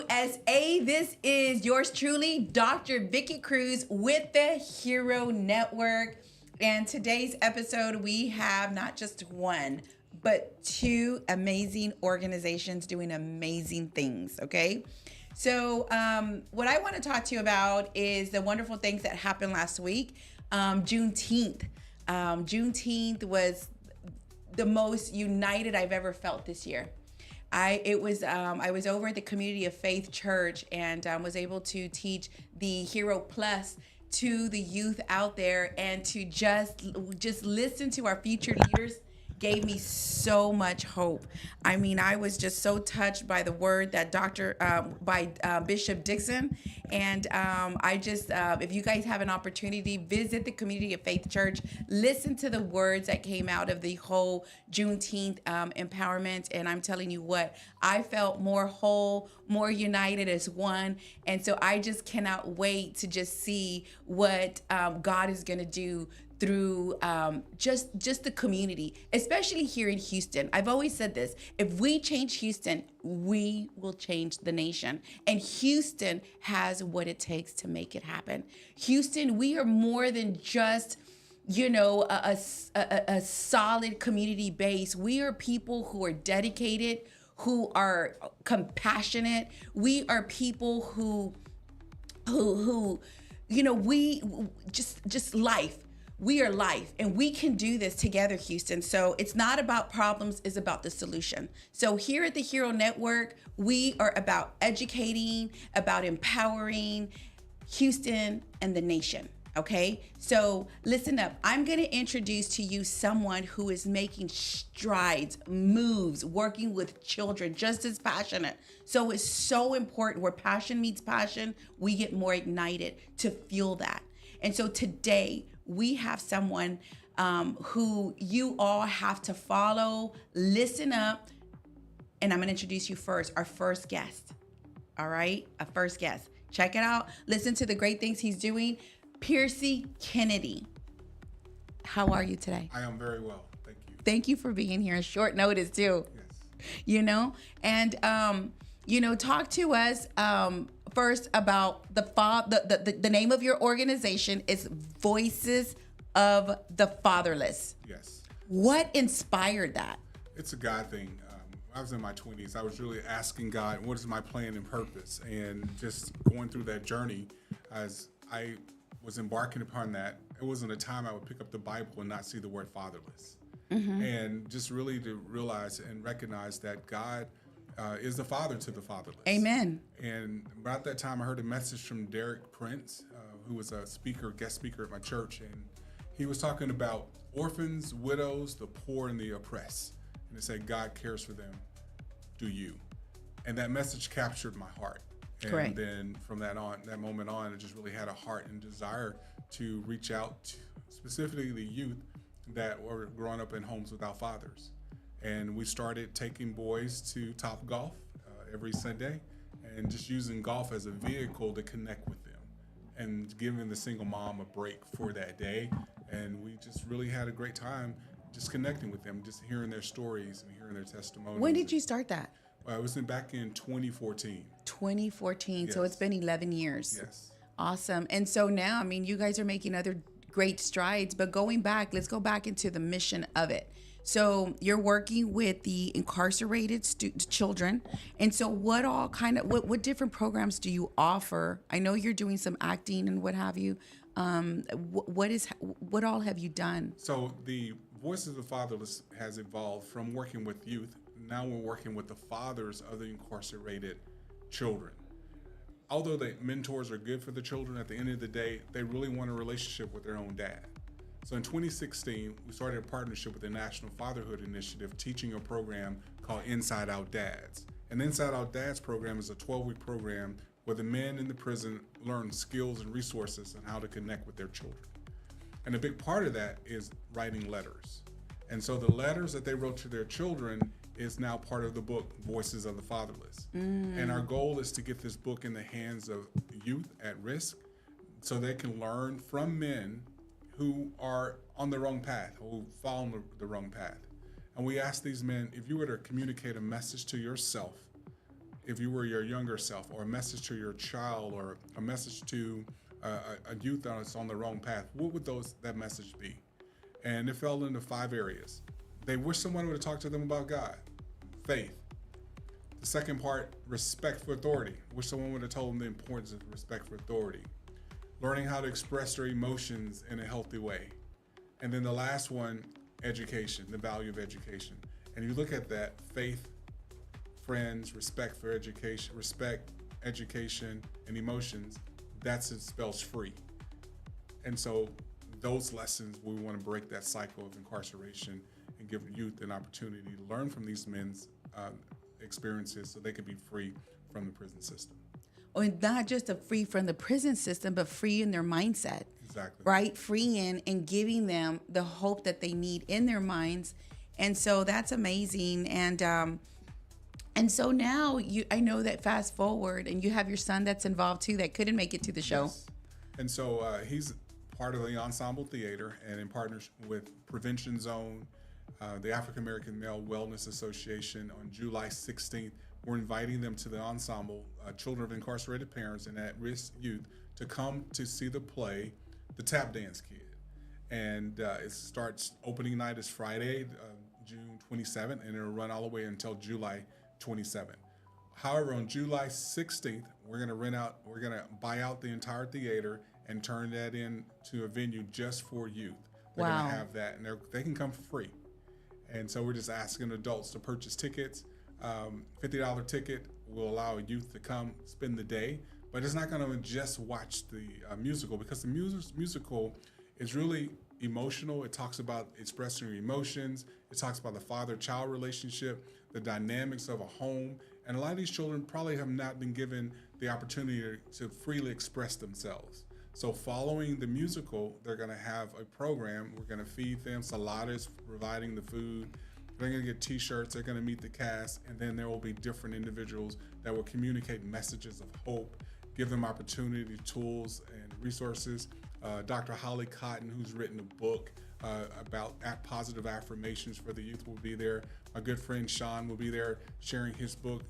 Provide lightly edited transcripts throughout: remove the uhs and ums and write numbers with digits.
USA. This is yours truly, Dr. Vicky Cruz with the Hero Network. And today's episode, we have not just one, but two amazing organizations doing amazing things, okay? So, what I want to talk to you about is the wonderful things that happened last week. Juneteenth. Juneteenth was the most united I've ever felt this year. I was over at the Community of Faith Church and was able to teach the Hero Plus to the youth out there, and to just listen to our future leaders gave me so much hope. I mean, I was just so touched by the word that Bishop Dixon, and if you guys have an opportunity, visit the Community of Faith Church, listen to the words that came out of the whole Juneteenth empowerment, and I'm telling you what, I felt more whole, more united as one, and so I just cannot wait to just see what God is going to do through just the community, especially here in Houston. I've always said this: if we change Houston, we will change the nation. And Houston has what it takes to make it happen. Houston, we are more than just a solid community base. We are people who are dedicated, who are compassionate. We are people who we just life. We are life, and we can do this together, Houston. So it's not about problems, it's about the solution. So here at the Hero Network, we are about educating, about empowering Houston and the nation, okay? So listen up. I'm gonna introduce to you someone who is making strides, moves, working with children, just as passionate. So it's so important. Where passion meets passion, we get more ignited to fuel that. And so today, we have someone who you all have to follow, listen up, and I'm gonna introduce you first, our first guest, all right? Our first guest. Check it out, listen to the great things he's doing. Percy Kennedy, how are you today? I am very well, thank you. Thank you for being here on short notice too. Yes. And talk to us first about the name of your organization is Voices of the Fatherless. Yes. What inspired that? It's a God thing. I was in my 20s. I was really asking God, what is my plan and purpose? And just going through that journey as I was embarking upon that, it wasn't a time I would pick up the Bible and not see the word fatherless. Mm-hmm. And just really to realize and recognize that God is the father to the fatherless. Amen. And about that time, I heard a message from Derek Prince, who was a guest speaker at my church, and he was talking about orphans, widows, the poor, and the oppressed. And it said, God cares for them. Do you? And that message captured my heart. And Correct. then from that moment on, I just really had a heart and desire to reach out to specifically the youth that were growing up in homes without fathers. And we started taking boys to Top Golf every Sunday and just using golf as a vehicle to connect with them and giving the single mom a break for that day. And we just really had a great time just connecting with them, just hearing their stories and hearing their testimonies. When did you start that? It was back in 2014. 2014. Yes. So it's been 11 years. Yes. Awesome. And so now, I mean, you guys are making other great strides, but let's go back into the mission of it. So you're working with the incarcerated children. And so what different programs do you offer? I know you're doing some acting and what have you. What all have you done? So the Voices of the Fatherless has evolved from working with youth. Now we're working with the fathers of the incarcerated children. Although the mentors are good for the children, at the end of the day, they really want a relationship with their own dad. So in 2016, we started a partnership with the National Fatherhood Initiative, teaching a program called Inside Out Dads. And the Inside Out Dads program is a 12-week program where the men in the prison learn skills and resources on how to connect with their children. And a big part of that is writing letters. And so the letters that they wrote to their children is now part of the book, Voices of the Fatherless. And our goal is to get this book in the hands of youth at risk so they can learn from men who are on the wrong path, who follow the wrong path. And we ask these men, if you were to communicate a message to yourself, if you were your younger self, or a message to your child, or a message to a youth that's on the wrong path, what would that message be? And it fell into 5 areas. They wish someone would have talked to them about God, faith. The second part, respect for authority. Wish someone would have told them the importance of respect for authority. Learning how to express their emotions in a healthy way. And then the last one, education, the value of education. And you look at that, faith, friends, respect for education, and emotions, it spells free. And so those lessons, we want to break that cycle of incarceration and give youth an opportunity to learn from these men's experiences so they can be free from the prison system. Or not just free from the prison system, but free in their mindset. Exactly. Right? Free and giving them the hope that they need in their minds. And so that's amazing. And so now I know that fast forward, and you have your son that's involved too that couldn't make it to the show. Yes. And so he's part of the Ensemble Theater, and in partnership with Prevention Zone, the African American Male Wellness Association, on July 16th, we're inviting them to the ensemble, children of incarcerated parents and at-risk youth, to come to see the play, The Tap Dance Kid. And it starts, opening night is Friday, June 27th, and it'll run all the way until July 27th. However, on July 16th, we're going to buy out the entire theater and turn that into a venue just for youth. They're Wow. going to have that, and they can come for free. And so we're just asking adults to purchase tickets. $50 ticket will allow youth to come spend the day, but it's not going to just watch the musical, because the musical is really emotional. It talks about expressing your emotions. It talks about the father-child relationship, the dynamics of a home. And a lot of these children probably have not been given the opportunity to freely express themselves. So following the musical, they're going to have a program. We're going to feed them. Saladas providing the food. They're going to get t-shirts. They're going to meet the cast. And then there will be different individuals that will communicate messages of hope, give them opportunity, tools, and resources. Dr. Holly Cotton, who's written a book about positive affirmations for the youth, will be there. My good friend Sean will be there sharing his book,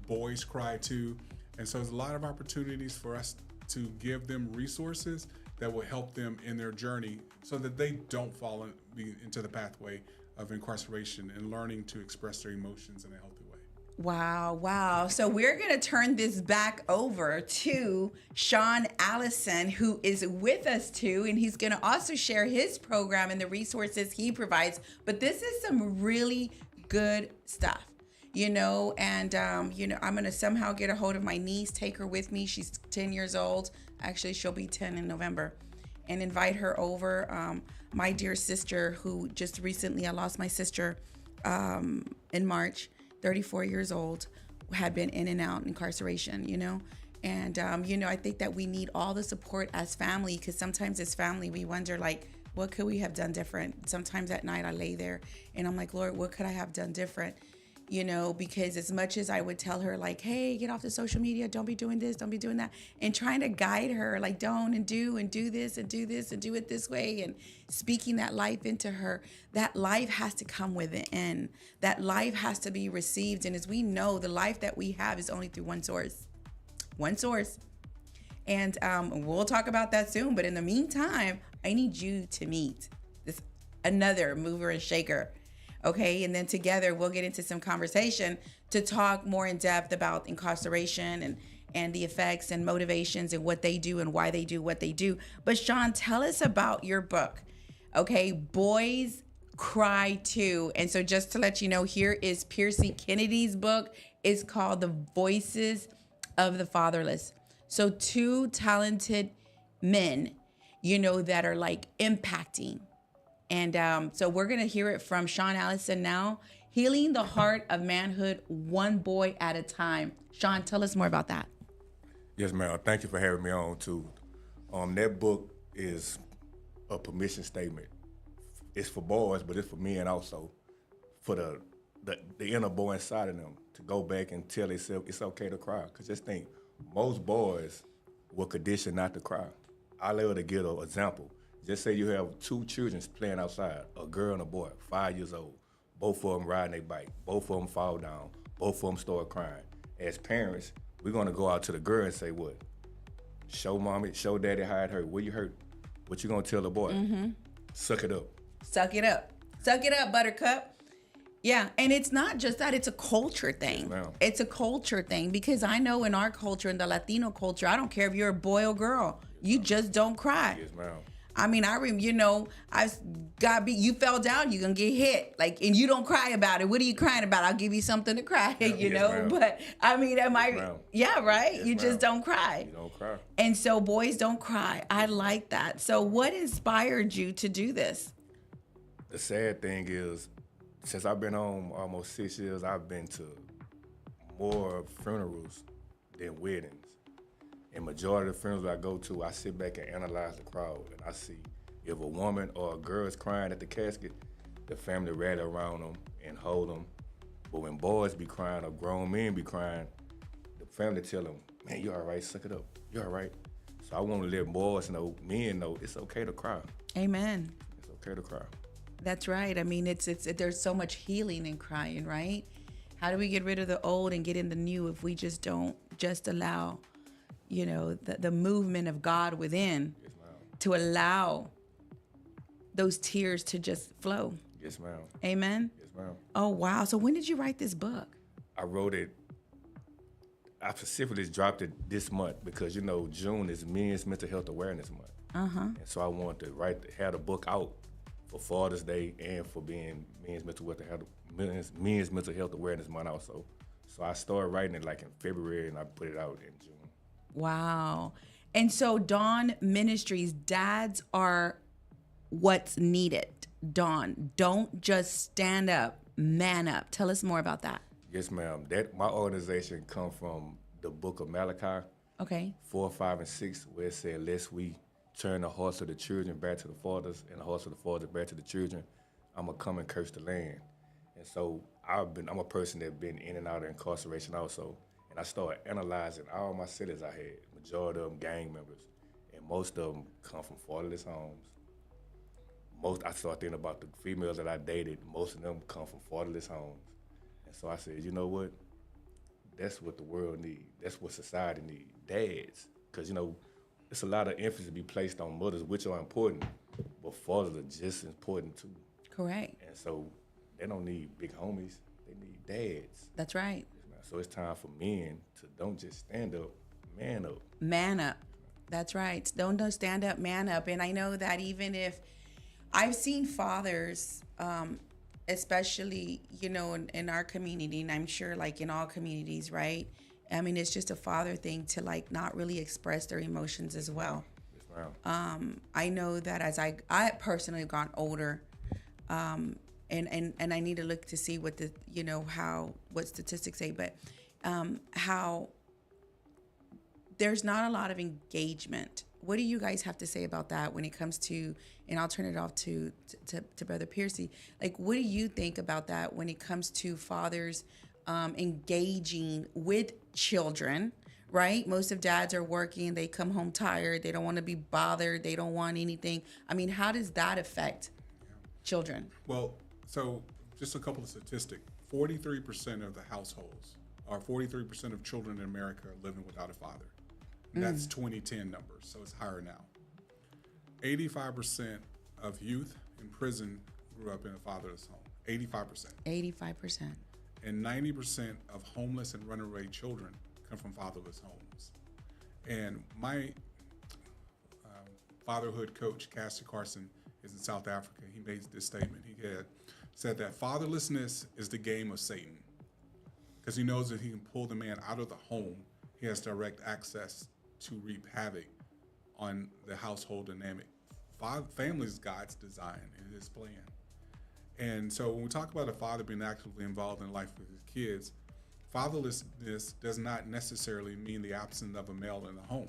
Boys Cry Too. And so there's a lot of opportunities for us to give them resources that will help them in their journey so that they don't fall into the pathway of incarceration, and learning to express their emotions in a healthy way. Wow. So we're going to turn this back over to Sean Allison, who is with us too, and he's going to also share his program and the resources he provides. But this is some really good stuff, and I'm going to somehow get a hold of my niece, take her with me. She's 10 years old. Actually, she'll be 10 in November, and invite her over. My dear sister, who just recently, I lost my sister in March, 34 years old, had been in and out incarceration, And, I think that we need all the support as family, because sometimes as family, we wonder, like, what could we have done different? Sometimes at night I lay there and I'm like, Lord, what could I have done different? Because as much as I would tell her, like, hey, get off the social media, don't be doing this, don't be doing that, and trying to guide her, like, don't, and do this and do this and do it this way, and speaking that life into her, that life has to come with an end. That life has to be received. And as we know, the life that we have is only through one source. And we'll talk about that soon. But in the meantime, I need you to meet this another mover and shaker. Okay, and then together we'll get into some conversation to talk more in depth about incarceration and the effects and motivations and what they do and why they do what they do. But Sean, tell us about your book. Okay, Boys Cry Too. And so just to let you know, here is Percy Kennedy's book. It's called The Voices of the Fatherless. So 2 talented men, that are like impacting. And so we're going to hear it from Sean Allison now, Healing the Heart of Manhood, One Boy at a Time. Sean, tell us more about that. Yes, ma'am. Thank you for having me on, too. That book is a permission statement. It's for boys, but it's for men also, for the inner boy inside of them to go back and tell themselves it's okay to cry. Because just think, most boys were conditioned not to cry. I love to give an example. Just say you have 2 children playing outside, a girl and a boy, 5 years old. Both of them riding their bike. Both of them fall down. Both of them start crying. as parents, we're gonna go out to the girl and say what? Show mommy, show daddy how it hurt. Where you hurt? What you gonna tell the boy? Suck it up. Suck it up. Suck it up, Buttercup. Yeah, and it's not just that, it's a culture thing. Yes, ma'am. It's a culture thing, because I know in our culture, in the Latino culture, I don't care if you're a boy or girl, you just don't cry. Yes, ma'am. I mean, you fell down, you're gonna get hit. Like, and you don't cry about it. What are you crying about? I'll give you something to cry, you know? ma'am. But I mean, ma'am. yeah, right? Yes, You ma'am. just don't cry. You don't cry. And so boys don't cry. I like that. So what inspired you to do this? The sad thing is, since I've been home almost 6 years, I've been to more funerals than weddings. And majority of the funerals I go to, I sit back and analyze the crowd, and I see if a woman or a girl is crying at the casket, the family rally around them and hold them. But when boys be crying or grown men be crying, the family tell them, man, you all right, suck it up, you all right. So I want to let boys know, men know, it's okay to cry. Amen. It's okay to cry. That's right. I mean, there's so much healing in crying, right? How do we get rid of the old and get in the new if we just don't just allow, the movement of God within Yes, ma'am. to allow those tears to just flow? Yes, ma'am. Amen. Yes, ma'am. Oh, wow. So when did you write this book? I wrote it, I specifically dropped it this month because, June is Men's Mental Health Awareness Month. And so I wanted to have the book out for Father's Day and for being Men's Mental Health Awareness Month also. So I started writing it like in February and I put it out in June. Wow. And so Dawn Ministries, dads are what's needed. Dawn, don't just stand up, man up. Tell us more about that. Yes, ma'am. My organization come from the book of Malachi, Okay. 4, 5, and 6, where it said, lest we turn the hearts of the children back to the fathers and the hearts of the fathers back to the children, I'm gonna come and curse the land. And so I'm a person that's been in and out of incarceration also. And I started analyzing all my cities I had, majority of them gang members. And most of them come from fatherless homes. I started thinking about the females that I dated, most of them come from fatherless homes. And so I said, you know what? That's what the world needs. That's what society needs. Dads. Because, it's a lot of emphasis to be placed on mothers, which are important, but fathers are just as important too. Correct. And so they don't need big homies. They need dads. That's right. So it's time for men to don't just stand up, man up. Man up. That's right. Don't stand up, man up. And I know that even if I've seen fathers, especially, in our community, and I'm sure like in all communities, right? I mean, it's just a father thing to like not really express their emotions as well. Yes, ma'am. I know that as I personally have gotten older, and I need to look to see what what statistics say, but how there's not a lot of engagement. What do you guys have to say about that when it comes to, and I'll turn it off to Brother Piercy. Like, what do you think about that when it comes to fathers engaging with children, right? Most of dads are working, they come home tired, they don't want to be bothered, they don't want anything. I mean, how does that affect children? Well, so just a couple of statistics. 43% of the households, or 43% of children in America are living without a father. And that's 2010 numbers, so it's higher now. 85% of youth in prison grew up in a fatherless home. 85%. 85%. And 90% of homeless and runaway children come from fatherless homes. And my fatherhood coach, Cassie Carson, is in South Africa. He made this statement. He had said that fatherlessness is the game of Satan, because he knows that he can pull the man out of the home. He has direct access to reap havoc on the household dynamic. Family is God's design and his plan. And so when we talk about a father being actively involved in life with his kids, fatherlessness does not necessarily mean the absence of a male in the home.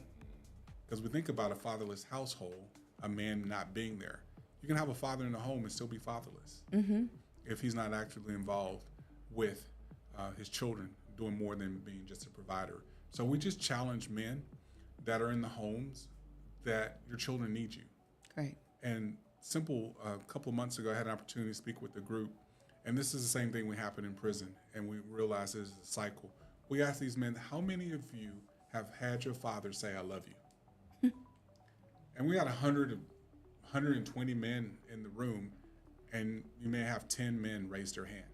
Because we think about a fatherless household, a man not being there. You can have a father in the home and still be fatherless if he's not actively involved with his children, doing more than being just a provider. So we just challenge men that are in the homes that your children need you. Great. And a couple of months ago, I had an opportunity to speak with the group, and this is the same thing we happen in prison, and we realize there's a cycle. We ask these men, how many of you have had your father say, I love you? And we got 120 men in the room, and you may have 10 men raise their hand.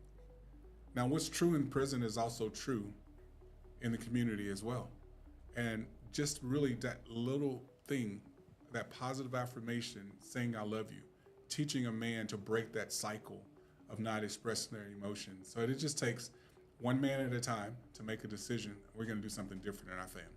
Now, what's true in prison is also true in the community as well. And just really that little thing, that positive affirmation, saying I love you, teaching a man to break that cycle of not expressing their emotions. So it just takes one man at a time to make a decision. We're going to do something different in our family.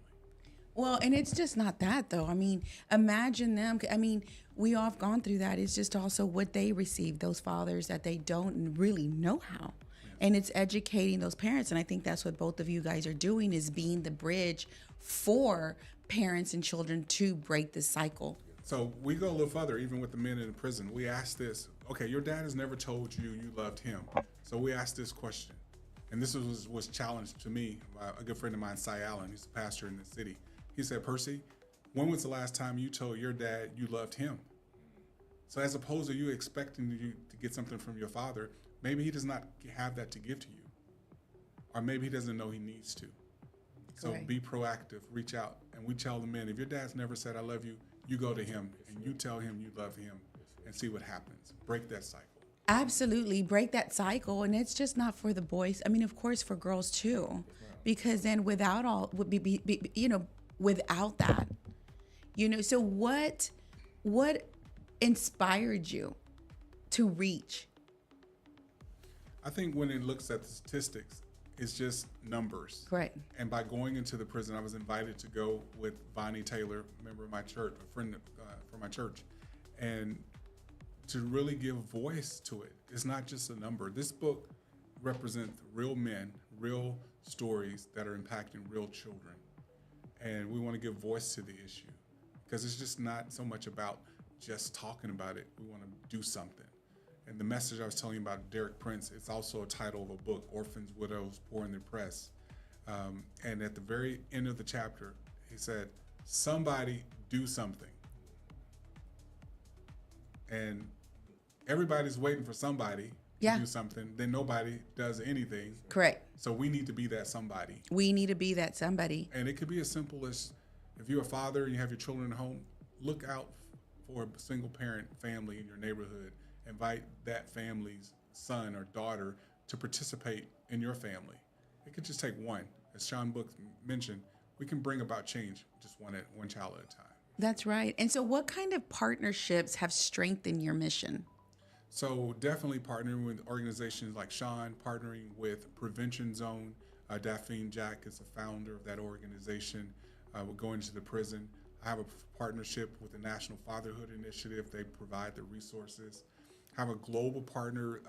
Well, and it's just not that though. I mean, imagine them. I mean, we all have gone through that. It's just also what they receive, those fathers that they don't really know how. And it's educating those parents. And I think that's what both of you guys are doing, is being the bridge for parents and children to break the cycle. So we go a little further, even with the men in the prison. We ask this, okay, your dad has never told you you loved him. So we ask this question. And this was challenged to me by a good friend of mine, Cy Allen. He's a pastor in the city. He said, Percy, when was the last time you told your dad you loved him? So as opposed to you expecting you to get something from your father, maybe he does not have that to give to you. Or maybe he doesn't know he needs to. So Correct. Be proactive, reach out. And we tell the men, if your dad's never said I love you, you go to him and you tell him you love him and see what happens. Break that cycle. Absolutely, break that cycle. And it's just not for the boys. I mean, of course, for girls too, because then without without that, so what inspired you to reach? I think when it looks at the statistics, it's just numbers. Correct. And by going into the prison, I was invited to go with Bonnie Taylor, a member of my church, a friend from my church, and to really give voice to it. It's not just a number. This book represents real men, real stories that are impacting real children. And we want to give voice to the issue, because it's just not so much about just talking about it. We want to do something. And the message I was telling you about Derek Prince, it's also a title of a book, Orphans, Widows, Poor, and the Oppressed. And at the very end of the chapter, he said, somebody do something. And everybody's waiting for somebody to do something. Then nobody does anything. Correct. So we need to be that somebody. We need to be that somebody. And it could be as simple as, if you're a father and you have your children at home, look out for a single parent family in your neighborhood. Invite that family's son or daughter to participate in your family. It could just take one. As Sean Book mentioned, we can bring about change just one child at a time. That's right. And so what kind of partnerships have strengthened your mission? So definitely partnering with organizations like Sean, partnering with Prevention Zone. Daphne Jack is the founder of that organization. We're going to the prison. I have a partnership with the National Fatherhood Initiative. They provide the resources. I have a global partner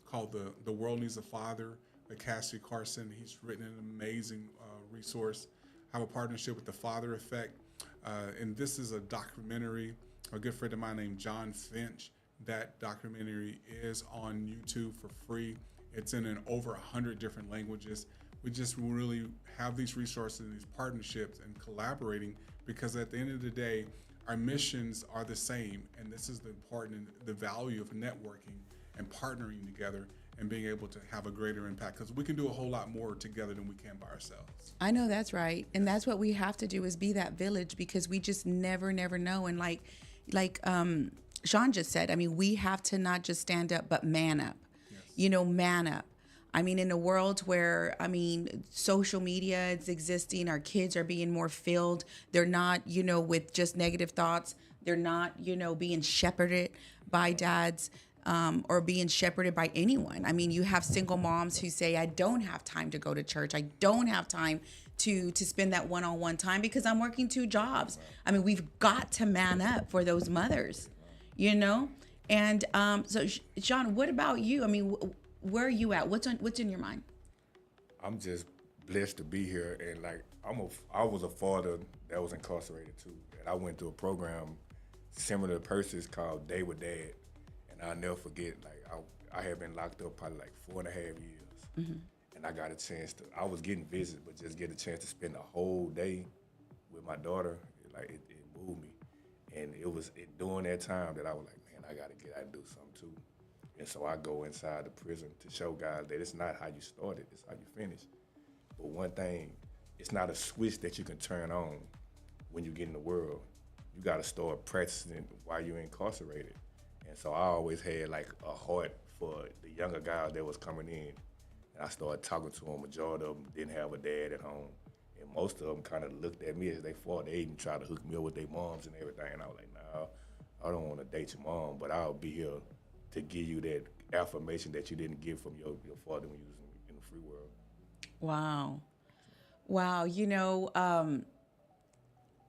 called The World Needs a Father by Cassidy Carson. He's written an amazing resource. I have a partnership with The Father Effect. And this is a documentary, a good friend of mine named John Finch. That documentary is on YouTube for free. It's in over 100 different languages. We just really have these resources and these partnerships and collaborating, because at the end of the day, our missions are the same. And this is the value of networking and partnering together and being able to have a greater impact, because we can do a whole lot more together than we can by ourselves. I know that's right. And that's what we have to do, is be that village, because we just never know. And like Sean just said, I mean, we have to not just stand up, but man up. Yes. Man up. I mean, in a world where, social media is existing, our kids are being more filled. They're not, with just negative thoughts. They're not, being shepherded by dads or being shepherded by anyone. I mean, you have single moms who say, I don't have time to go to church. I don't have time to spend that one-on-one time because I'm working 2 jobs. I mean, we've got to man up for those mothers, And so, Sean, what about you? I mean, where are you at? What's in your mind? I'm just blessed to be here, and I was a father that was incarcerated too, and I went through a program similar to Percy's called Day with Dad, and I'll never forget. I had been locked up probably 4.5 years, and I got a chance to. I was getting visits, but just get a chance to spend a whole day with my daughter, it moved me, and it was during that time that I was like, man, I gotta get out and do something too. And so I go inside the prison to show guys that it's not how you started, it's how you finish. But one thing, it's not a switch that you can turn on when you get in the world. You got to start practicing while you're incarcerated. And so I always had like a heart for the younger guys that was coming in. And I started talking to them. Majority of them didn't have a dad at home. And most of them kind of looked at me as they fought. They even tried to hook me up with their moms and everything. And I was like, nah, I don't want to date your mom, but I'll be here to give you that affirmation that you didn't get from your father when you was in the free world. Wow. Wow. You know,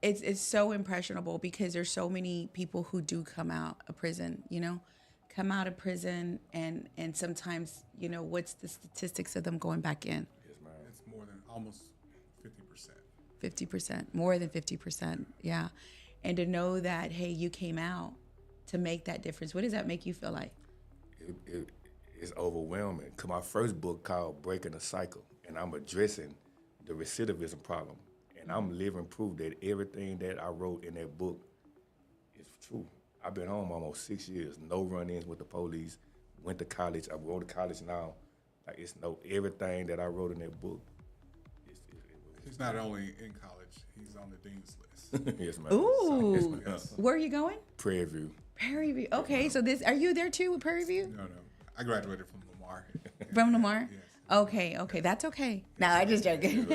it's so impressionable because there's so many people who do come out of prison, you know, and sometimes, you know, what's the statistics of them going back in? Yes, ma'am. It's more than almost 50%. 50%, more than 50%. Yeah. And to know that, hey, you came out to make that difference. What does that make you feel like? It's overwhelming. Because my first book called Breaking the Cycle, and I'm addressing the recidivism problem. And I'm living proof that everything that I wrote in that book is true. I've been home almost 6 years, no run-ins with the police, went to college, I go to college now. Like everything that I wrote in that book. He's not only in college, he's on the dean's list. Yes, ma'am. Ooh, Yes. where are you going? Prairie View. Prairie View. Okay, so are you there too with Prairie View? No. I graduated from Lamar. From Lamar? Yes. Okay, that's okay. No, I just joking.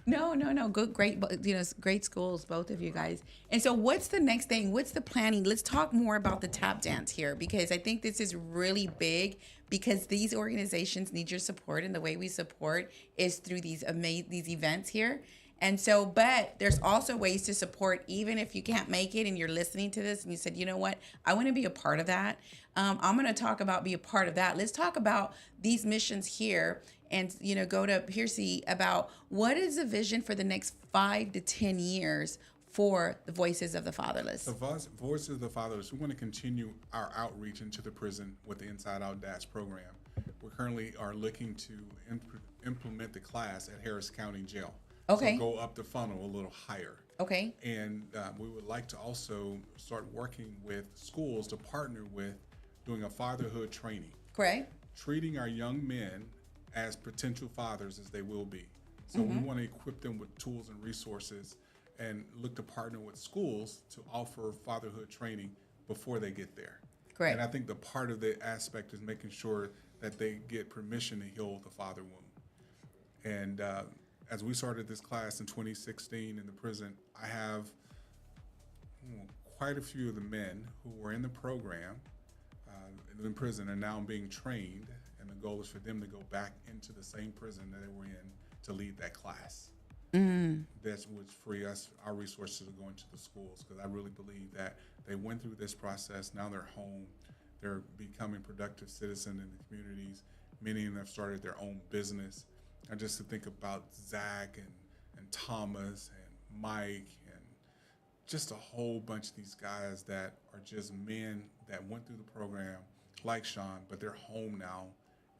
No. Good, great, you know, great schools, both of you guys. And so, what's the next thing? What's the planning? Let's talk more about the tap dance here because I think this is really big because these organizations need your support, and the way we support is through these events here. And so, but there's also ways to support even if you can't make it and you're listening to this and you said, you know what, I want to be a part of that. I'm going to talk about be a part of that. Let's talk about these missions here and, you know, go to Piercy about what is the vision for the next 5 to 10 years for the Voices of the Fatherless. The Voices of the Fatherless, we want to continue our outreach into the prison with the Inside Out Dash program. We currently are looking to implement the class at Harris County Jail. Okay. So go up the funnel a little higher. Okay. And we would like to also start working with schools to partner with doing a fatherhood training. Correct. Treating our young men as potential fathers as they will be. So we want to equip them with tools and resources and look to partner with schools to offer fatherhood training before they get there. Correct. And I think the part of the aspect is making sure that they get permission to heal the father wound. And as we started this class in 2016 in the prison, I have quite a few of the men who were in the program in prison are now being trained, and the goal is for them to go back into the same prison that they were in to lead that class. That would free us, our resources to go into the schools, because I really believe that they went through this process, now they're home, they're becoming productive citizens in the communities. Many of them have started their own business. And just to think about Zach and Thomas and Mike and just a whole bunch of these guys that are just men that went through the program, like Sean, but they're home now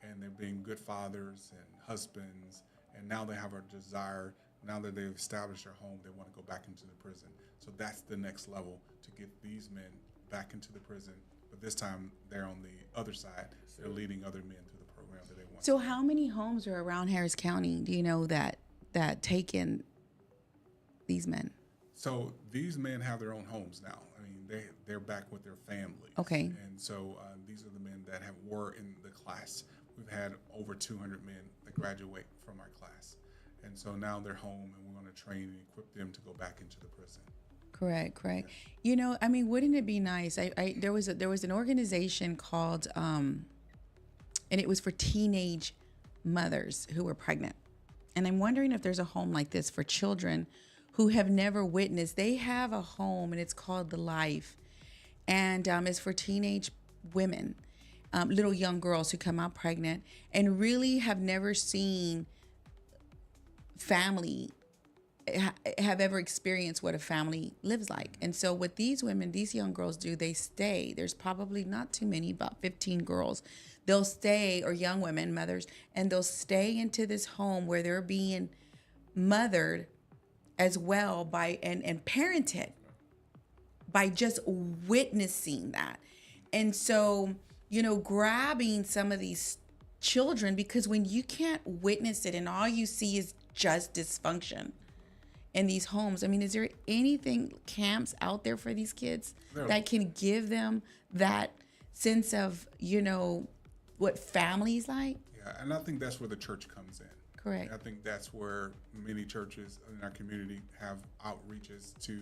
and they're being good fathers and husbands, and now they have a desire, now that they've established their home, they want to go back into the prison. So that's the next level, to get these men back into the prison, but this time they're on the other side. They're leading other men through the program that they want. So how many homes are around Harris County, do you know, that take in these men? So these men have their own homes now. I mean, they're back with their families. Okay. And so these are the men that were in the class. We've had over 200 men that graduate from our class. And so now they're home, and we want to train and equip them to go back into the prison. Correct. You know, I mean, wouldn't it be nice? There was an organization called, and it was for teenage mothers who were pregnant. And I'm wondering if there's a home like this for children who have never witnessed. They have a home, and it's called The Life. And it's for teenage women, little young girls who come out pregnant and really have never seen family, have ever experienced what a family lives like. And so what these women, these young girls do, they stay. There's probably not too many, about 15 girls. They'll stay, or young women, mothers, and they'll stay into this home where they're being mothered as well by and parented by just witnessing that. And so, you know, grabbing some of these children, because when you can't witness it and all you see is just dysfunction in these homes. I mean, is there anything, camps out there for these kids that can give them that sense of, what family's like? Yeah, and I think that's where the church comes in. Correct. I think that's where many churches in our community have outreaches to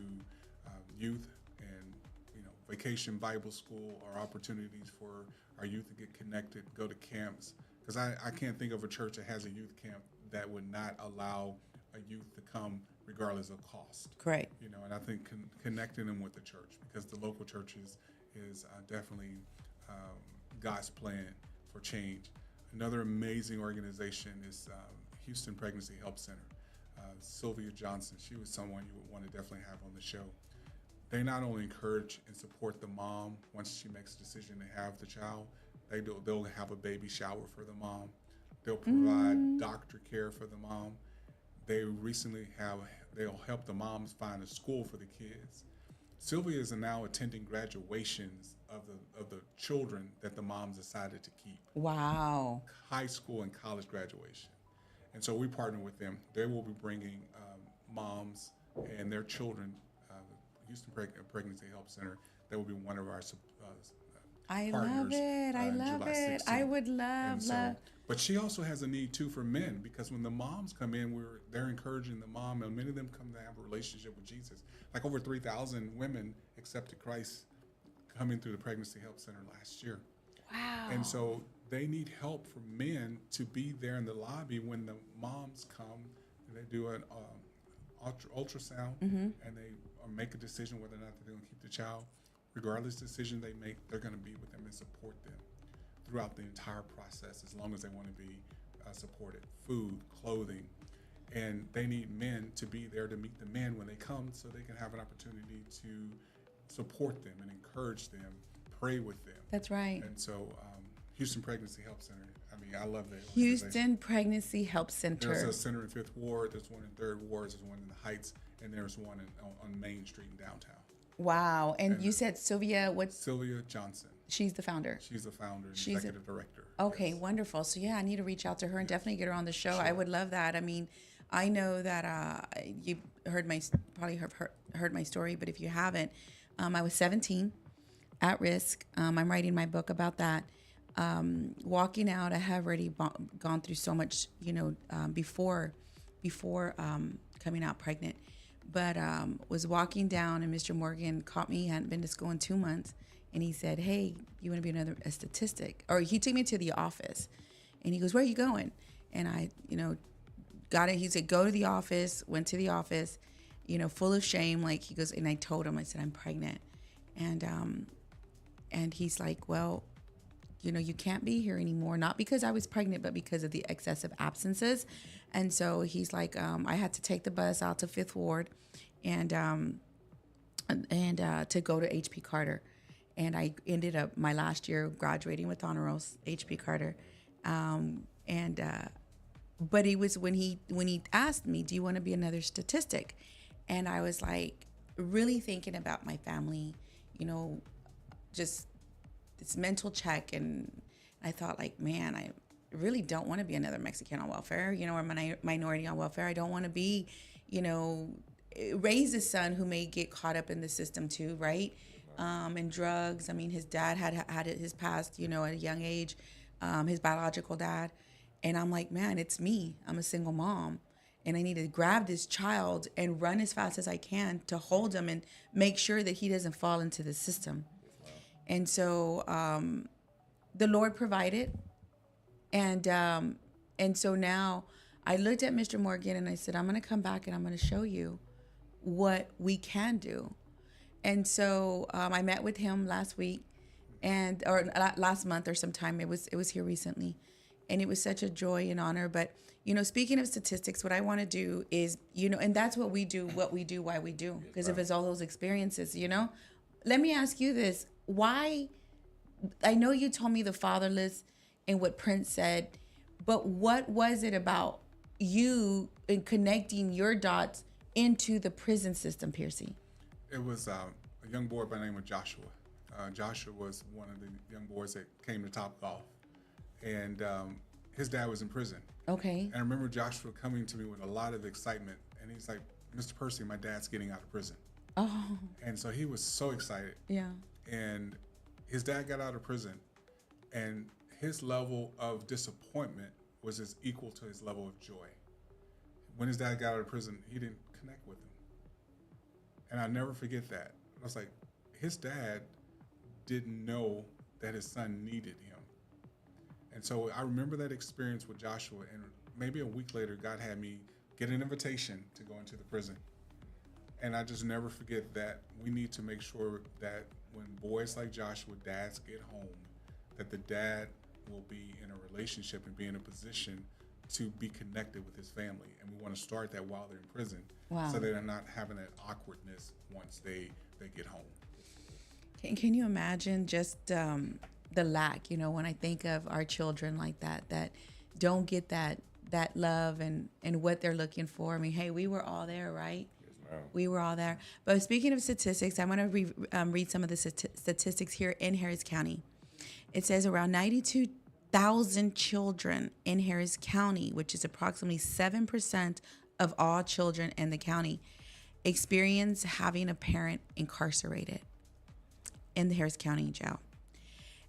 youth and vacation Bible school, or opportunities for our youth to get connected, go to camps. Because I can't think of a church that has a youth camp that would not allow a youth to come regardless of cost. Correct. And I think connecting them with the church, because the local churches is definitely God's plan for change. Another amazing organization is Houston Pregnancy Help Center. Sylvia Johnson, she was someone you would want to definitely have on the show. They not only encourage and support the mom once she makes a decision to have the child, they'll have a baby shower for the mom. They'll provide doctor care for the mom. They'll help the moms find a school for the kids. Sylvia is now attending graduations of the children that the moms decided to keep. Wow. High school and college graduation. And so we partner with them. They will be bringing moms and their children, Houston Pregnancy Help Center. That will be one of our I partners. love it. I love July it. 16th. I would love. But she also has a need too for men, because when the moms come in, they're encouraging the mom, and many of them come to have a relationship with Jesus. Like over 3,000 women accepted Christ coming through the Pregnancy Help Center last year. Wow. And so they need help from men to be there in the lobby when the moms come, and they do an ultrasound, and they make a decision whether or not they're going to keep the child. Regardless of the decision they make, they're going to be with them and support them throughout the entire process, as long as they want to be supported. Food, clothing, and they need men to be there to meet the men when they come, so they can have an opportunity to support them and encourage them, pray with them. That's right. And so Houston Pregnancy Help Center, I love that. Houston Pregnancy Help Center. There's a center in 5th Ward, there's one in 3rd Ward, there's one in the Heights, and there's one on Main Street in downtown. Wow. And you said Sylvia, Sylvia Johnson. She's the founder. She's the founder and executive director. Okay, Yes. wonderful. So yeah, I need to reach out to her and definitely get her on the show. Sure. I would love that. I mean, I know that you heard probably heard my story, but if you haven't, I was 17, at risk. I'm writing my book about that. Walking out, I have already gone through so much, before coming out pregnant. But was walking down, and Mr. Morgan caught me. He hadn't been to school in 2 months, and he said, "Hey, you want to be a statistic?" Or he took me to the office, and he goes, "Where are you going?" And I, got it. He said, "Go to the office." Went to the office, full of shame. Like he goes, and I told him, I said, "I'm pregnant," and he's like, "Well, you can't be here anymore, not because I was pregnant, but because of the excessive absences." And so he's like, I had to take the bus out to 5th Ward and to go to H.P. Carter. And I ended up my last year graduating with honor rolls, H.P. Carter. But it was when he asked me, "Do you want to be another statistic?" And I was like, really thinking about my family, just this mental check. And I thought, like, man, I really don't want to be another Mexican on welfare, or minority on welfare. I don't want to be, raise a son who may get caught up in the system too, right? And drugs. I mean, his dad had his past, at a young age, his biological dad. And I'm like, man, it's me. I'm a single mom. And I need to grab this child and run as fast as I can to hold him and make sure that he doesn't fall into the system. And so the Lord provided. And so now I looked at Mr. Morgan and I said, I'm going to come back and I'm going to show you what we can do. And so I met with him last week or last month or sometime. It was here recently. And it was such a joy and honor. But, speaking of statistics, what I want to do is, and that's what we do, why we do. Because if it's all those experiences, Let me ask you this. Why? I know you told me the fatherless and what Prince said, but what was it about you in connecting your dots into the prison system, Piercy? It was a young boy by the name of Joshua. Joshua was one of the young boys that came to Topgolf. And his dad was in prison. Okay. And I remember Joshua coming to me with a lot of excitement, and he's like, "Mr. Percy, my dad's getting out of prison." Oh, And so he was so excited. yeah. And his dad got out of prison, and his level of disappointment was as equal to his level of joy. When his dad got out of prison, he didn't connect with him. And I'll never forget that. I was like, his dad didn't know that his son needed him. And so I remember that experience with Joshua, and maybe a week later, God had me get an invitation to go into the prison. And I just never forget that we need to make sure that when boys like Joshua, dads get home, that the dad will be in a relationship and be in a position to be connected with his family. And we want to start that while they're in prison. Wow. So they're not having that awkwardness once they get home. Can you imagine just the lack, when I think of our children like that don't get that love and what they're looking for. I mean, hey, we were all there, right? Yes, ma'am. We were all there. But speaking of statistics, I'm going to read some of the statistics here in Harris County. It says around 92,000 children in Harris County, which is approximately 7% of all children in the county, experience having a parent incarcerated in the Harris County jail.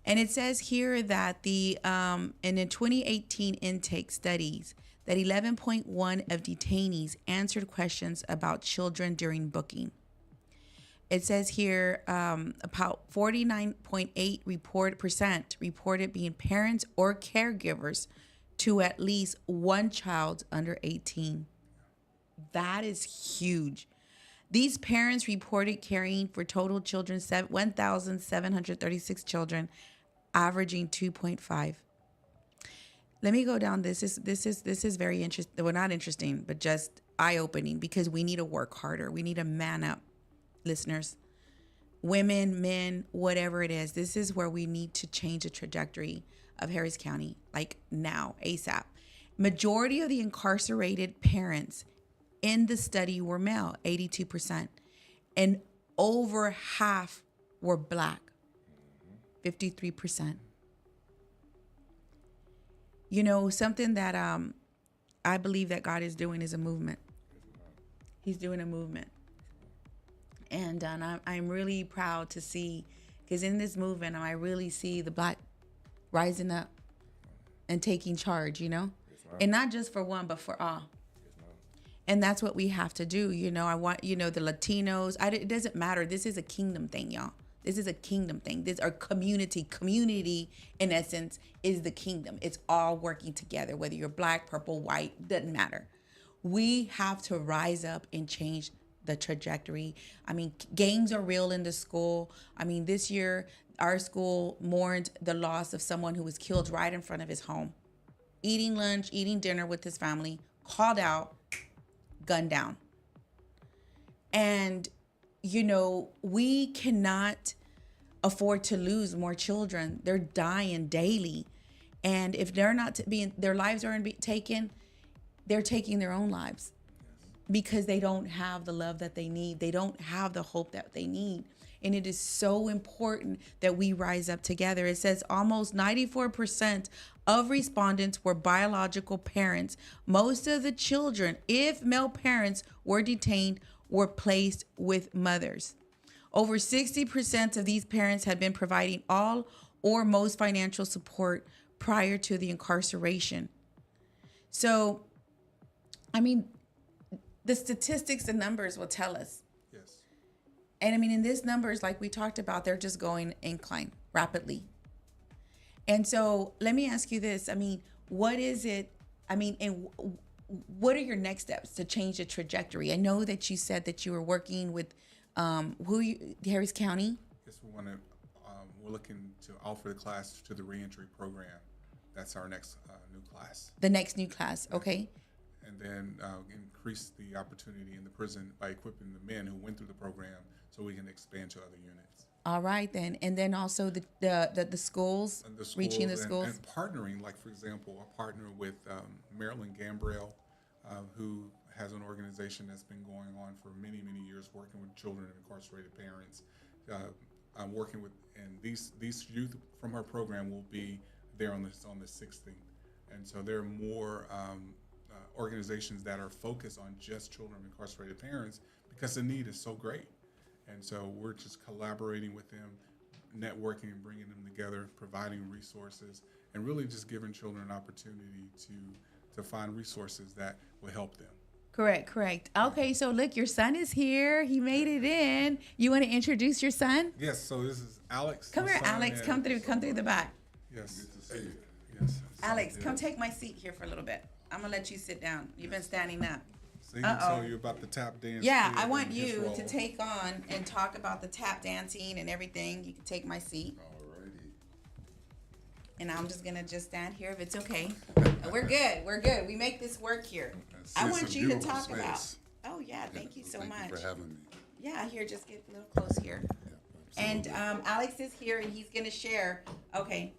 And it says here that in the 2018 intake studies, that 11.1 of detainees answered questions about children during booking. It says here about 49.8% reported being parents or caregivers to at least one child under 18. That is huge. These parents reported caring for total children, 1,736 children, averaging 2.5. Let me go down. This is very interesting. Well, not interesting, but just eye-opening, because we need to work harder. We need to man up, listeners. Women, men, whatever it is. This is where we need to change the trajectory of Harris County, like now, ASAP. Majority of the incarcerated parents in the study were male, 82%, and over half were Black, 53%. Something that I believe that God is doing is a movement. He's doing a movement. And I'm really proud to see, because in this movement, I really see the Black rising up and taking charge, and not just for one, but for all. And that's what we have to do. I want, the Latinos, it doesn't matter. This is a kingdom thing, y'all. This is a kingdom thing. This our community in essence is the kingdom. It's all working together, whether you're Black, purple, white, doesn't matter. We have to rise up and change the trajectory. I mean, gangs are real in the school. I mean, this year, our school mourned the loss of someone who was killed right in front of his home, eating lunch, eating dinner with his family, called out, gunned down. And, we cannot afford to lose more children. They're dying daily. And if they're not their lives aren't taken, they're taking their own lives because they don't have the love that they need. They don't have the hope that they need. And it is so important that we rise up together. It says almost 94% of respondents were biological parents. Most of the children, if male parents were detained, were placed with mothers. Over 60% of these parents had been providing all or most financial support prior to the incarceration. So, I mean, the statistics and numbers will tell us. Yes. And I mean, in these numbers, like we talked about, they're just going incline rapidly. And so let me ask you this. I mean, what is it? I mean, and what are your next steps to change the trajectory? I know that you said that you were working with Harris County. Yes, we're looking to offer the class to the reentry program. That's our next new class. The next new class, okay. And then increase the opportunity in the prison by equipping the men who went through the program so we can expand to other units. All right, then. And then also the schools, And the schools reaching the schools. And partnering, like, for example, I partner with Marilyn Gambrell, who has an organization that's been going on for many, many years, working with children of incarcerated parents. I'm working with, and these youth from her program will be there on the 16th, And so there are more organizations that are focused on just children of incarcerated parents because the need is so great. And so we're just collaborating with them, networking and bringing them together, providing resources, and really just giving children an opportunity to find resources that will help them. Correct. Okay, so look, your son is here. He made it in. You want to introduce your son? Yes, so this is Alex. Come here, my son, Alex. and- Come through the back. Yes. Yes. Alex, come take my seat here for a little bit. I'm gonna let you sit down. You've been standing up. So, so you're about the tap dance. Yeah, kid I want and his you role. to take on and talk about the tap dancing and everything. You can take my seat. Alrighty. And I'm just gonna stand here if it's okay. We're good. We make this work here. I want you to talk about. Oh yeah, thank you so much. Thank you for having me. Yeah, here, just get a little close here. Yeah, And absolutely. Alex is here, and he's gonna share. Okay,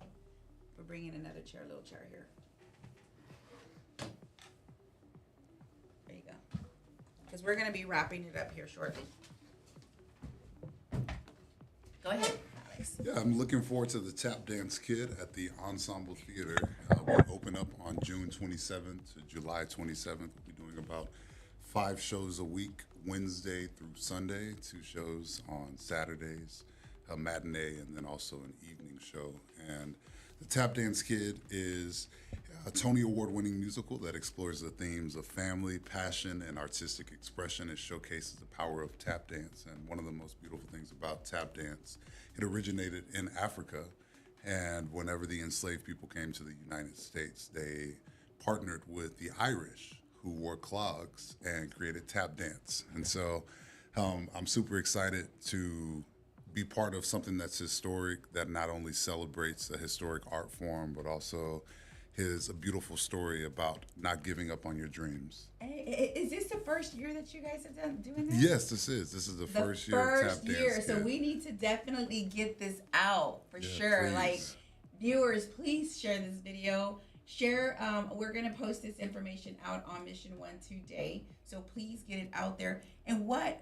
we're bringing another chair, little chair here. There you go. Because we're gonna be wrapping it up here shortly. Go ahead, Alex. Yeah, I'm looking forward to the Tap Dance Kid at the Ensemble Theater. We open up on June 27th to July 27th. We'll be doing about 5 shows a week, Wednesday through Sunday, 2 shows on Saturdays, a matinee, and then also an evening show. And the Tap Dance Kid is a Tony Award-winning musical that explores the themes of family, passion, and artistic expression. It showcases the power of tap dance. And one of the most beautiful things about tap dance, it originated in Africa. And whenever the enslaved people came to the United States, they partnered with the Irish, who wore clogs and created tap dance. And so I'm super excited to be part of something that's historic, that not only celebrates a historic art form, but also is a beautiful story about not giving up on your dreams. Hey, is this the first year that you guys have done doing this? Yes, this is the first year of Tap Dance. So Kid. we need to definitely get this out for Yeah, sure. please. Like, viewers, please share this video. Share. We're gonna post this information out on Mission One today. So please get it out there. And what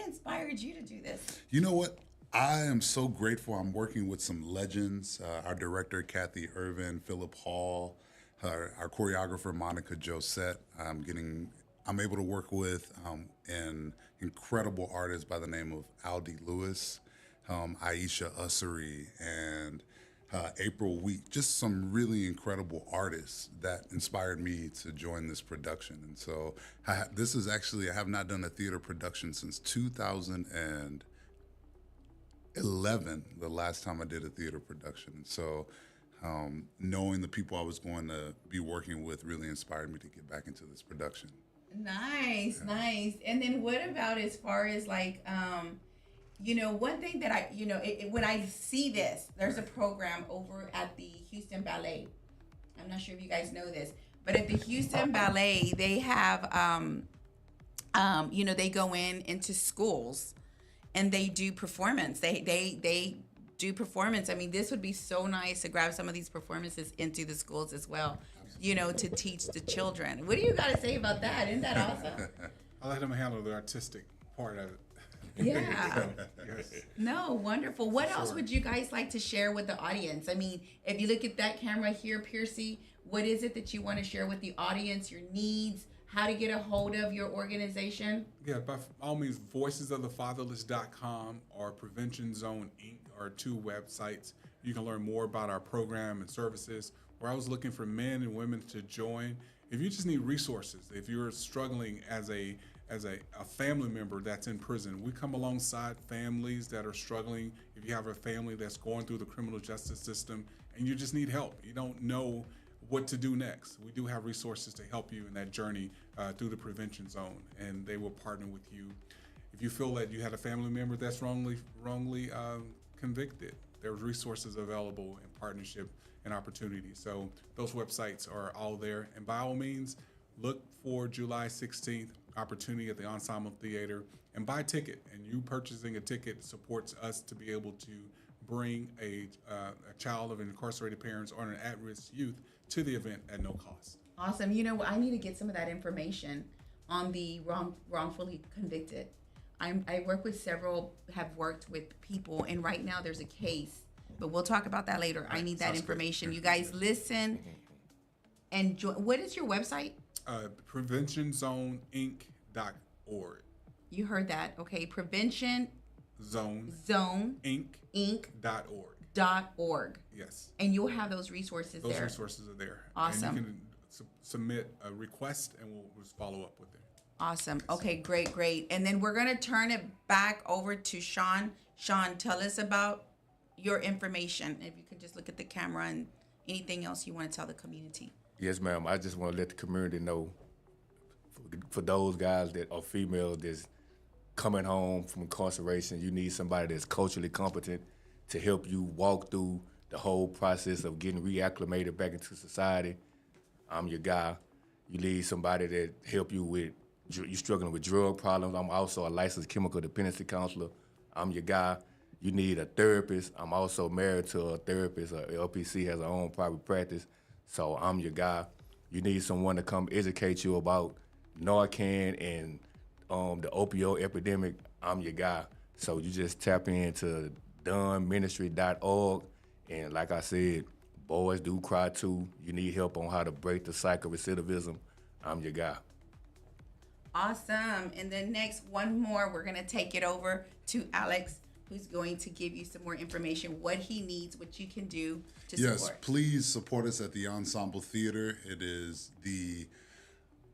inspired you to do this? You know what? I am so grateful. I'm working with some legends. Our director, Kathy Irvin, Philip Hall, our choreographer, Monica Josette. I'm able to work with an incredible artist by the name of Aldi Lewis, Aisha Ussery, and April Wheat. Just some really incredible artists that inspired me to join this production. And so I have not done a theater production since 2011, the last time I did a theater production. So knowing the people I was going to be working with really inspired me to get back into this production. Nice. And then what about as far as like, one thing that when I see this, there's a program over at the Houston Ballet. I'm not sure if you guys know this, but at the Houston Ballet, they have, they go into schools and they do performance. They do performance. I mean, this would be so nice to grab some of these performances into the schools as well, to teach the children. What do you got to say about that? Isn't that awesome? I let them handle the artistic part of it. Yeah. So, yes. No, wonderful. What else Sure. would you guys like to share with the audience? I mean, if you look at that camera here, Piercy, what is it that you want to share with the audience, your needs, how to get a hold of your organization? Yeah, by all means, voicesofthefatherless.com or Prevention Zone Inc. are 2 websites. You can learn more about our program and services. Where I was looking for men and women to join. If you just need resources, if you're struggling as a family member that's in prison, we come alongside families that are struggling. If you have a family that's going through the criminal justice system and you just need help, you don't know what to do next, we do have resources to help you in that journey through the Prevention Zone, and they will partner with you. If you feel that you had a family member that's wrongly convicted, there's resources available in partnership and opportunity. So those websites are all there. And by all means, look for July 16th, opportunity at the Ensemble Theater, and buy a ticket. And you purchasing a ticket supports us to be able to bring a child of incarcerated parents or an at-risk youth to the event at no cost. Awesome. I need to get some of that information on the wrongfully convicted. I work with several, have worked with people, and right now there's a case, but we'll talk about that later. I need that information. You guys listen. And what is your website? PreventionZoneInc.org. You heard that. Okay. Prevention Zone Inc. Inc.org. Yes. And you'll have those resources there. Those resources are there. Awesome. And you can submit a request and we'll just follow up with it. Awesome. Okay, great. And then we're going to turn it back over to Sean. Sean, tell us about your information. If you could just look at the camera and anything else you want to tell the community. Yes, ma'am. I just want to let the community know, for those guys that are female that's coming home from incarceration, you need somebody that's culturally competent to help you walk through the whole process of getting reacclimated back into society. I'm your guy. You need somebody that help you with, you're struggling with drug problems. I'm also a licensed chemical dependency counselor. I'm your guy. You need a therapist. I'm also married to a therapist. LPC has her own private practice, so I'm your guy. You need someone to come educate you about Narcan and the opioid epidemic. I'm your guy. So you just tap into dunministry.org, and like I said, boys do cry too. You need help on how to break the cycle of recidivism. I'm your guy. Awesome. And then next, one more, we're going to take it over to Alex, who's going to give you some more information, what he needs, what you can do to support. Yes, please support us at the Ensemble Theater. It is the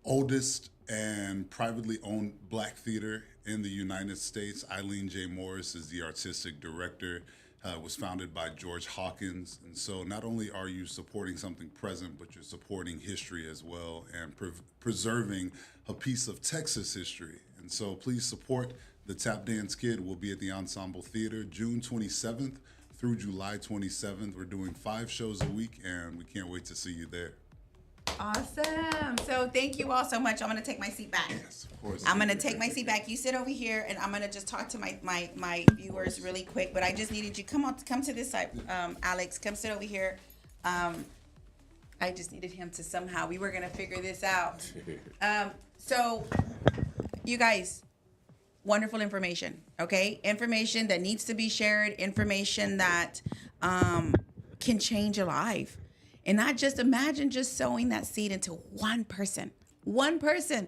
oldest and privately owned Black theater in the United States. Eileen J. Morris is the artistic director. It was founded by George Hawkins. And so not only are you supporting something present, but you're supporting history as well and preserving a piece of Texas history. And so please support the Tap Dance Kid. Will be at the Ensemble Theater June 27th through July 27th. We're doing 5 shows a week, and we can't wait to see you there. Awesome. So thank you all so much. I'm going to take my seat back. Yes, of course. I'm going to take my seat back. You sit over here, and I'm going to just talk to my viewers really quick. But I just needed you come to this side, Alex. Come sit over here. I just needed him to somehow. We were going to figure this out. So, you guys, wonderful information. Okay, information that needs to be shared. Information that can change a life. And not just imagine just sowing that seed into one person, information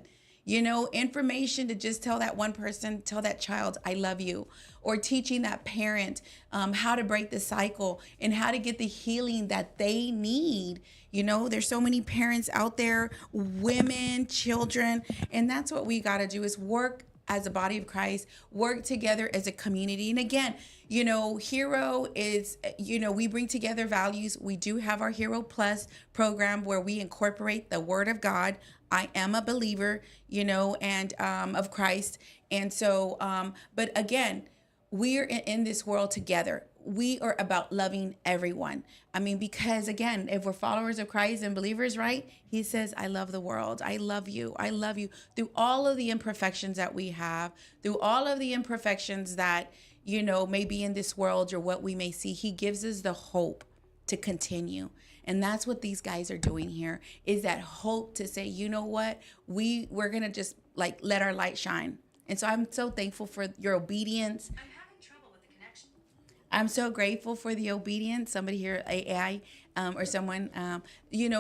to just tell that one person, tell that child, I love you, or teaching that parent how to break the cycle and how to get the healing that they need. There's so many parents out there, women, children, and that's what we got to do is work as a body of Christ, work together as a community. And again, Hero is, we bring together values. We do have our Hero Plus program where we incorporate the Word of God. I am a believer, and of Christ. And so, but again, we're in this world together. We are about loving everyone. Because again, if we're followers of Christ and believers, right? He says, I love the world. I love you. I love you through all of the imperfections that we have, through all of the imperfections that, may be in this world or what we may see. He gives us the hope to continue. And that's what these guys are doing here, is that hope to say, you know what? We're going to just let our light shine. And so I'm so thankful for your obedience. I'm so grateful for the obedience. Somebody here, AI, or someone,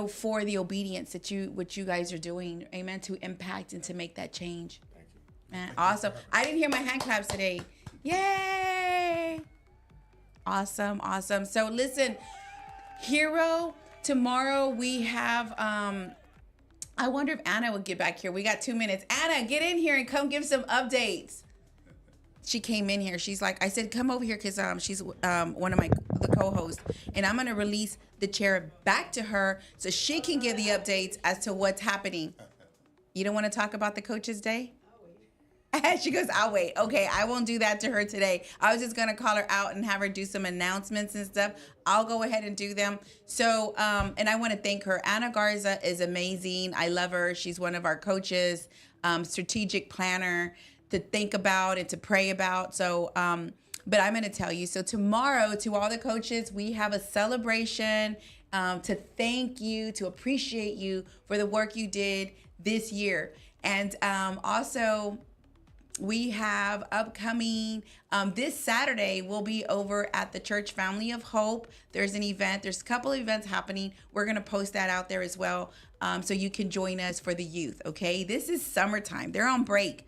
for the obedience that what you guys are doing. Amen. To impact and to make that change. Thank you. Man, awesome. I didn't hear my hand claps today. Yay! Awesome. So listen, Hero. Tomorrow we have. I wonder if Anna would get back here. We got 2 minutes. Anna, get in here and come give some updates. She came in here. She's like, I said, come over here because she's one of the co-hosts. And I'm going to release the chair back to her so she can give the updates as to what's happening. You don't want to talk about the Coaches Day? I'll wait. She goes, I'll wait. Okay, I won't do that to her today. I was just going to call her out and have her do some announcements and stuff. I'll go ahead and do them. So, and I want to thank her. Anna Garza is amazing. I love her. She's one of our coaches, strategic planner to think about and to pray about. So, but I'm going to tell you, so tomorrow to all the coaches, we have a celebration to thank you, to appreciate you for the work you did this year. And also, We have upcoming this Saturday. We'll be over at the Church Family of Hope. There's an event. There's a couple of events happening. We're going to post that out there as well, so you can join us for the youth. Okay, this is summertime. They're on break.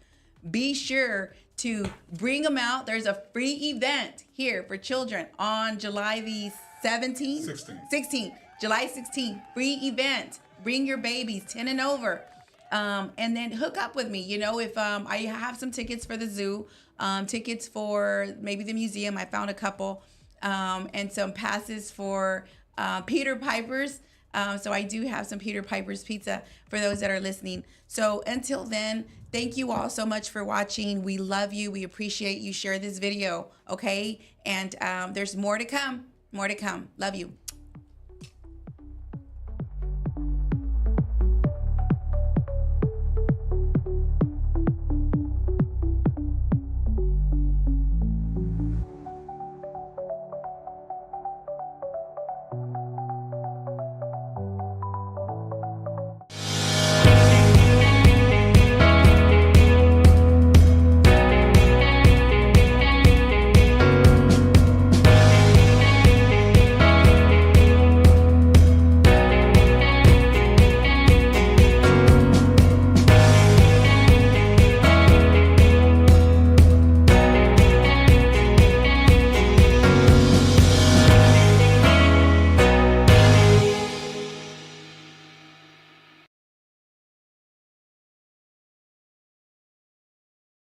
Be sure to bring them out. There's a free event here for children on July the 17th? 16th. July 16th. Free event. Bring your babies 10 and over. And then hook up with me. You know, if I have some tickets for the zoo, tickets for maybe the museum. I found a couple. And some passes for Peter Piper's. So I do have some Peter Piper's pizza for those that are listening. So until then, thank you all so much for watching. We love you. We appreciate you. Share this video, okay? And there's more to come. More to come. Love you.